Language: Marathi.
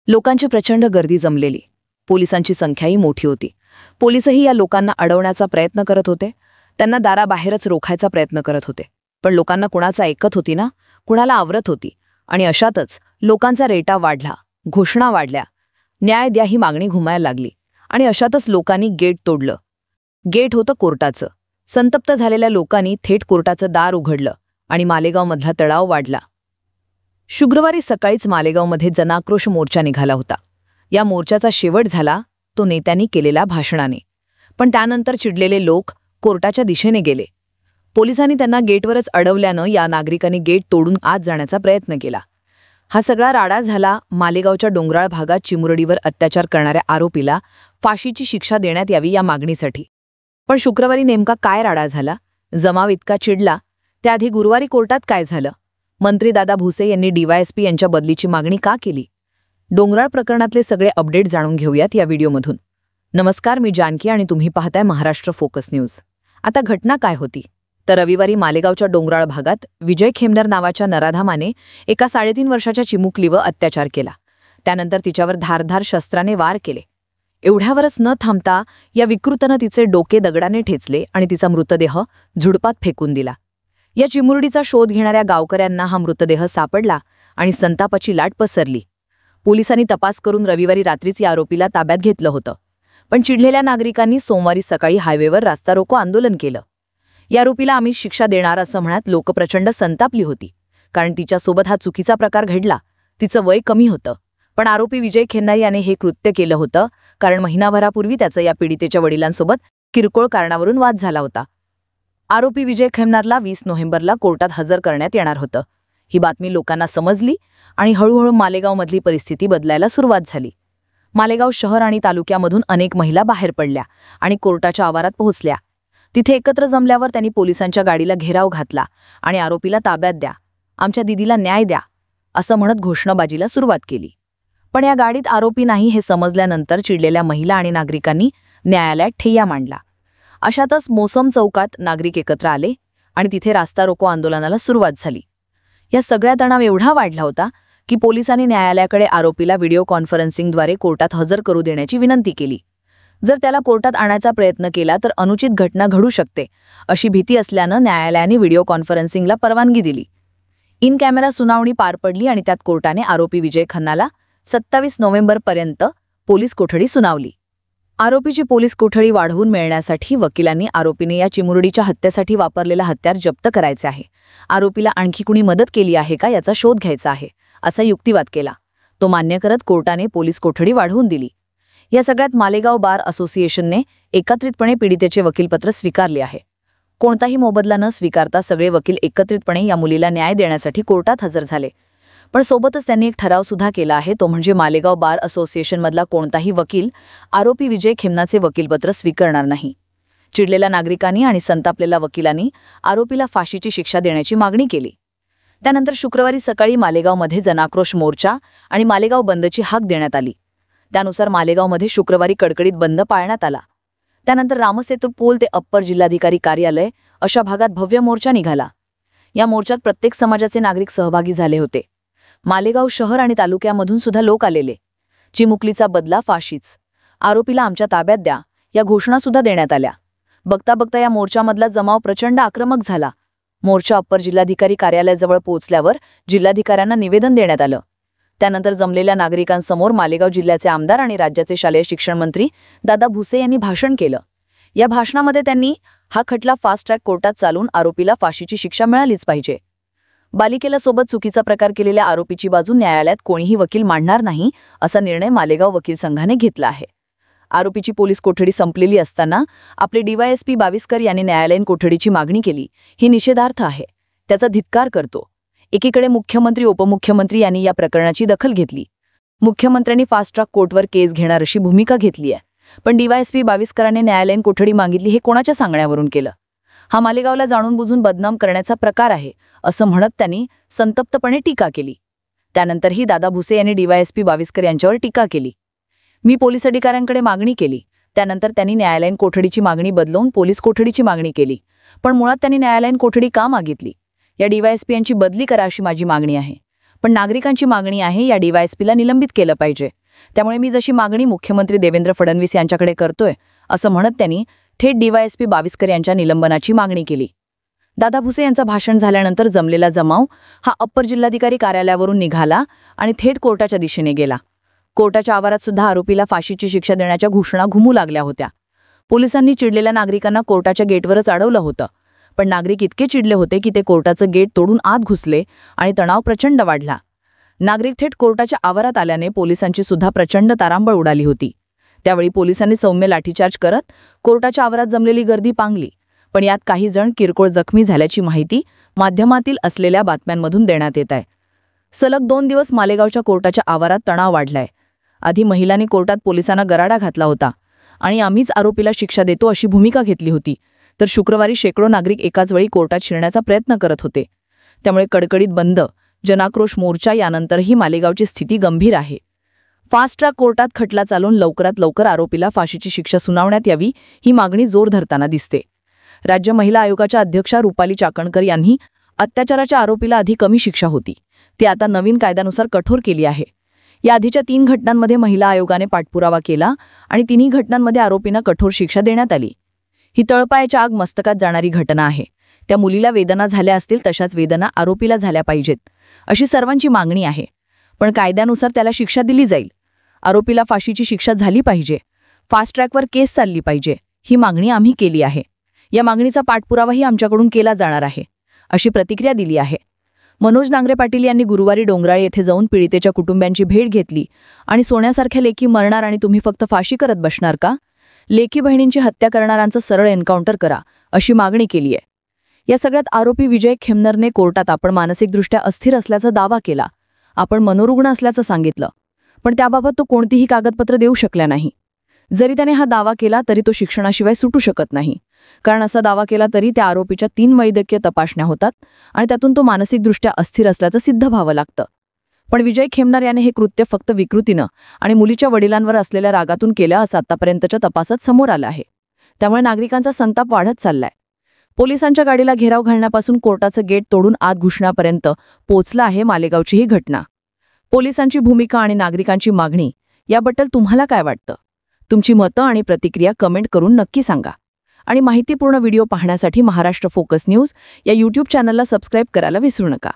लोकांची प्रचंड गर्दी जमलेली. पोलिसांची संख्याही मोठी होती. पोलिसही या लोकांना अडवण्याचा प्रयत्न करत होते. त्यांना दाराबाहेरच रोखायचा प्रयत्न करत होते. पण लोकांना कुणाचा ऐकत होती ना, कुणाला आवरत होती. आणि अशातच लोकांचा रेटा वाढला, घोषणा वाढल्या, न्याय द्या ही मागणी घुमायला लागली. आणि अशातच लोकांनी गेट तोडलं. गेट होतं कोर्टाचं. संतप्त झालेल्या लोकांनी थेट कोर्टाचं दार उघडलं आणि मालेगावमधला तणाव वाढला. शुक्रवारी सकाळीच मालेगावमध्ये जनाक्रोश मोर्चा निघाला होता. या मोर्चाचा शेवट झाला तो नेत्यांनी केलेल्या भाषणाने. पण त्यानंतर चिडलेले लोक कोर्टाच्या दिशेने गेले. पोलिसांनी त्यांना गेटवरच अडवल्यानं या नागरिकांनी गेट तोडून आत जाण्याचा प्रयत्न केला. हा सगळा राडा झाला मालेगावच्या डोंगराळ भागात चिमुरडीवर अत्याचार करणाऱ्या आरोपीला फाशीची शिक्षा देण्यात यावी या मागणीसाठी. पण शुक्रवारी नेमका काय राडा झाला? जमाव इतका चिडला. त्याआधी गुरुवारी कोर्टात काय झालं? मंत्री दादा भुसे यांनी डीवायएसपी यांच्या बदलीची मागणी का केली? डोंगराळ प्रकरणातले सगळे अपडेट जाणून घेऊयात या व्हिडिओमधून. नमस्कार, मी जानकी आणि तुम्ही पाहताय महाराष्ट्र फोकस न्यूज. आता घटना काय होती? तर रविवारी मालेगावच्या डोंगराळ भागात विजय खेमनर नावाच्या नराधामाने एका 3.5 वर्षाच्या चिमुकलीवर अत्याचार केला. त्यानंतर तिच्यावर धारधार शस्त्राने वार केले. एवढ्यावरच न थांबता या विकृतनं तिचे डोके दगडाने ठेचले आणि तिचा मृतदेह झुडपात फेकून दिला. या चिमुरडीचा शोध घेणाऱ्या गावकऱ्यांना हा मृतदेह सापडला आणि संतापाची लाट पसरली. पोलिसांनी तपास करून रविवारी रात्रीच या आरोपीला ताब्यात घेतलं होतं. पण चिडलेल्या नागरिकांनी सोमवारी सकाळी हायवेवर रास्ता रोको आंदोलन केलं. या आरोपीला आम्ही शिक्षा देणार असं म्हणत लोक प्रचंड संतापली होती. कारण तिच्यासोबत हा चुकीचा प्रकार घडला. तिचं वय कमी होतं. पण आरोपी विजय खेमनर याने हे कृत्य केलं होतं कारण महिनाभरापूर्वी त्याचा या पीडितेच्या वडिलांसोबत किरकोळ कारणावरून वाद झाला होता. आरोपी विजय खेमनरला 20 नोव्हेंबरला कोर्टात हजर करण्यात येणार होतं. ही बातमी लोकांना समजली आणि हळूहळू मालेगावमधली परिस्थिती बदलायला सुरुवात झाली. मालेगाव शहर आणि तालुक्यामधून अनेक महिला बाहेर पडल्या आणि कोर्टाच्या आवारात पोहोचल्या. तिथे एकत्र जमल्यावर त्यांनी पोलिसांच्या गाडीला घेराव घातला आणि आरोपीला ताब्यात द्या, आमच्या दिदीला न्याय द्या असं म्हणत घोषणाबाजीला सुरुवात केली. पण या गाडीत आरोपी नाही हे समजल्यानंतर चिडलेल्या महिला आणि नागरिकांनी न्यायालयात ठेय्या मांडला. अशातच मोसम चौकात नागरिक एकत्र आले आणि तिथे रास्ता रोको आंदोलनाला सुरुवात झाली. या सगळ्या तणाव एवढा वाढला होता की पोलिसांनी न्यायालयाकडे आरोपीला व्हिडिओ कॉन्फरन्सिंगद्वारे कोर्टात हजर करू देण्याची विनंती केली. जर त्याला कोर्टात आणायचा प्रयत्न केला तर अनुचित घटना घडू शकते अशी भीती असल्यानं न्यायालयाने व्हिडिओ कॉन्फरन्सिंगला परवानगी दिली. इन कॅमेरा सुनावणी पार पडली आणि त्यात कोर्टाने आरोपी विजय खन्नाला 27 नोव्हेंबरपर्यंत पोलीस कोठडी सुनावली. आरोपीची पोलीस कोठडी वाढवून मिळण्यासाठी वकिलांनी आरोपीने या चिमुरडीच्या हत्येसाठी वापरलेला हत्यार जप्त करायचे आहे. आरोपीला आणखी कुणी मदत केली आहे का याचा शोध घ्यायचा आहे असा युक्तिवाद केला. तो मान्य करत कोर्टाने पोलीस कोठडी वाढवून दिली. या सगळ्यात मालेगाव बार असोसिएशनने एकत्रितपणे पीडितेचे वकीलपत्र स्वीकारले आहे. कोणताही मोबदला न स्वीकारता सगळे वकील एकत्रितपणे या मुलीला न्याय देण्यासाठी कोर्टात हजर झाले. पण सोबतच त्यांनी एक ठराव सुद्धा केला आहे. तो म्हणजे मालेगाव बार असोसिएशनमधला कोणताही वकील आरोपी विजय खेमनाचे वकीलपत्र स्वीकारणार नाही. चिडलेल्या नागरिकांनी आणि संतापलेल्या वकिलांनी आरोपीला फाशीची शिक्षा देण्याची मागणी केली. त्यानंतर शुक्रवारी सकाळी मालेगावमध्ये जनाक्रोश मोर्चा आणि मालेगाव बंदची हाक देण्यात आली. त्यानुसार मालेगावमध्ये शुक्रवारी कडकडीत बंद पाळण्यात आला. त्यानंतर रामसेतू पूल ते अप्पर जिल्हाधिकारी कार्यालय अशा भागात भव्य मोर्चा निघाला. या मोर्चात प्रत्येक समाजाचे नागरिक सहभागी झाले होते. मालेगाव शहर आणि तालुक्यामधून सुद्धा लोक आलेले. चिमुकलीचा बदला फाशीच, आरोपीला आमच्या ताब्यात द्या या घोषणा सुद्धा देण्यात आल्या. बघता बघता या मोर्चामधला जमाव प्रचंड आक्रमक झाला. मोर्चा अप्पर जिल्हाधिकारी कार्यालयाजवळ पोहोचल्यावर जिल्हाधिकाऱ्यांना निवेदन देण्यात आलं. त्यानंतर जमलेल्या नागरिकांसमोर मालेगाव जिल्ह्याचे आमदार आणि राज्याचे शालेय शिक्षण मंत्री दादा भुसे यांनी भाषण केलं. या भाषणामध्ये त्यांनी हा खटला फास्ट ट्रॅक कोर्टात चालून आरोपीला फाशीची शिक्षा मिळालीच पाहिजे. बालिकेला सोबत चुकीचा प्रकार केलेल्या आरोपीची बाजू न्यायालयात कोणीही वकील मांडणार नाही असा निर्णय मालेगाव वकील संघाने घेतला आहे. आरोपीची पोलीस कोठडी संपलेली असताना आपले डीवायएसपी बाविस्कर यांनी न्यायालयीन कोठडीची मागणी केली. ही निषेधार्थ आहे, त्याचा धिक्कार करतो. एकीकडे मुख्यमंत्री उपमुख्यमंत्री यांनी या प्रकरणाची दखल घेतली. मुख्यमंत्र्यांनी फास्ट ट्रॅक कोर्टवर केस घेणार अशी भूमिका घेतली आहे. पण डीवायएसपी बाविस्करांनी न्यायालयीन कोठडी मागितली हे कोणाच्या सांगण्यावरून केलं? हा मालेगावला जाणून बुजून बदनाम करण्याचा प्रकार आहे असं म्हणत त्यांनी संतप्तपणे टीका केली. त्यानंतरही दादा भुसे यांनी डीवायएसपी बाविस्कर यांच्यावर टीका केली. मी पोलीस अधिकाऱ्यांकडे मागणी केली. त्यानंतर त्यांनी न्यायालयीन कोठडीची मागणी बदलून पोलीस कोठडीची मागणी केली. पण मुळात त्यांनी न्यायालयीन कोठडी का मागितली? या डीवायएसपी यांची बदली करा अशी माझी मागणी आहे. पण नागरिकांची मागणी आहे या डीवायएसपीला निलंबित केलं पाहिजे. त्यामुळे मी जशी मागणी मुख्यमंत्री देवेंद्र फडणवीस यांच्याकडे करतोय असं म्हणत त्यांनी थेट डीवायएसपी बाविस्कर यांच्या निलंबनाची मागणी केली. दादा भुसे यांचं भाषण झाल्यानंतर जमलेला जमाव हा अप्पर जिल्हाधिकारी कार्यालयावरून निघाला आणि थेट कोर्टाच्या दिशेने गेला. कोर्टाच्या आवारात सुद्धा आरोपीला फाशीची शिक्षा देण्याच्या घोषणा घुमू लागल्या होत्या. पोलिसांनी चिडलेल्या नागरिकांना कोर्टाच्या गेटवरच अडवलं होतं. पण नागरिक इतके चिडले होते की ते कोर्टाचं गेट तोडून आत घुसले आणि तणाव प्रचंड वाढला. नागरिक थेट कोर्टाच्या आवारात आल्याने पोलिसांची सुद्धा प्रचंड तारांबळ उडाली होती. त्यावेळी पोलिसांनी सौम्य लाठीचार्ज करत कोर्टाच्या आवारात जमलेली गर्दी पांगली. पण यात काही जण किरकोळ जखमी झाल्याची माहिती माध्यमातील असलेल्या बातम्यांमधून देण्यात येत आहे. सलग 2 दिवस मालेगावच्या कोर्टाच्या आवारात तणाव वाढलाय. आधी महिलांनी कोर्टात पोलिसांना गराडा घातला होता आणि आम्हीच आरोपीला शिक्षा देतो अशी भूमिका घेतली होती. तर शुक्रवारी शेकडो नागरिक एकाच वेळी कोर्टात शिरण्याचा प्रयत्न करत होते. त्यामुळे कडकडीत बंद, जनाक्रोश मोर्चा यानंतरही मालेगावची स्थिती गंभीर आहे. फास्ट ट्रॅक कोर्टात खटला चालून लवकरात लवकर आरोपीला फाशीची शिक्षा सुनावण्यात यावी ही मागणी जोर धरताना दिसते. राज्य महिला आयोगाच्या अध्यक्षा रुपाली चाकणकर यांनी अत्याचाराच्या आरोपीला आधी कमी शिक्षा होती ती आता नवीन कायद्यानुसार कठोर केली आहे. या आधीच्या 3 घटनांमध्ये महिला आयोगाने पाठपुरावा केला आणि तिन्ही घटनांमध्ये आरोपींना कठोर शिक्षा देण्यात आली. ही तळपायाच्या आग मस्तकात जाणारी घटना आहे. त्या मुलीला वेदना झाल्या असतील तशाच वेदना आरोपीला झाल्या पाहिजेत अशी सर्वांची मागणी आहे. पण कायद्यानुसार त्याला शिक्षा दिली जाईल. आरोपीला फाशीची शिक्षा झाली पाहिजे. फास्ट ट्रॅकवर केस चालली पाहिजे ही मागणी आम्ही केली आहे. या मागणीचा पाठपुरावाही आमच्याकडून केला जाणार आहे अशी प्रतिक्रिया दिली आहे. मनोज नांगरे पाटील यांनी गुरुवारी डोंगराळे येथे जाऊन पीडितेच्या कुटुंबियांची भेट घेतली आणि सोन्यासारख्या लेकी मरणार आणि तुम्ही फक्त फाशी करत बसणार का? लेकी बहिणींची हत्या करणाऱ्यांचं सरळ एन्काउंटर करा अशी मागणी केली आहे. या सगळ्यात आरोपी विजय खेमनरने कोर्टात आपण मानसिकदृष्ट्या अस्थिर असल्याचा दावा केला. आपण मनोरुग्ण असल्याचं सांगितलं. पण त्याबाबत तो कोणतीही कागदपत्र देऊ शकला नाही. जरी त्याने हा दावा केला तरी तो शिक्षणाशिवाय सुटू शकत नाही. कारण असा दावा केला तरी त्या आरोपीच्या 3 वैद्यकीय तपासण्या होतात आणि त्यातून तो मानसिकदृष्ट्या अस्थिर असल्याचं सिद्ध व्हावं लागतं. पण विजय खेमनर याने हे कृत्य फक्त विकृतीनं आणि मुलीच्या वडिलांवर असलेल्या रागातून केलं असं आतापर्यंतच्या तपासात समोर आलं आहे. त्यामुळे नागरिकांचा संताप वाढत चाललाय. पोलिसांच्या गाडीला घेराव घालण्यापासून कोर्टाचं गेट तोडून आत घुसण्यापर्यंत पोचला आहे मालेगावची ही घटना. पोलिसांची भूमिका आणि नागरिकांची मागणी याबद्दल तुम्हाला काय वाटतं? तुमची मतं आणि प्रतिक्रिया कमेंट करून नक्की सांगा. आणि माहितीपूर्ण व्हिडिओ पाहण्यासाठी महाराष्ट्र फोकस न्यूज या YouTube चॅनलला सबस्क्राईब करायला विसरू नका.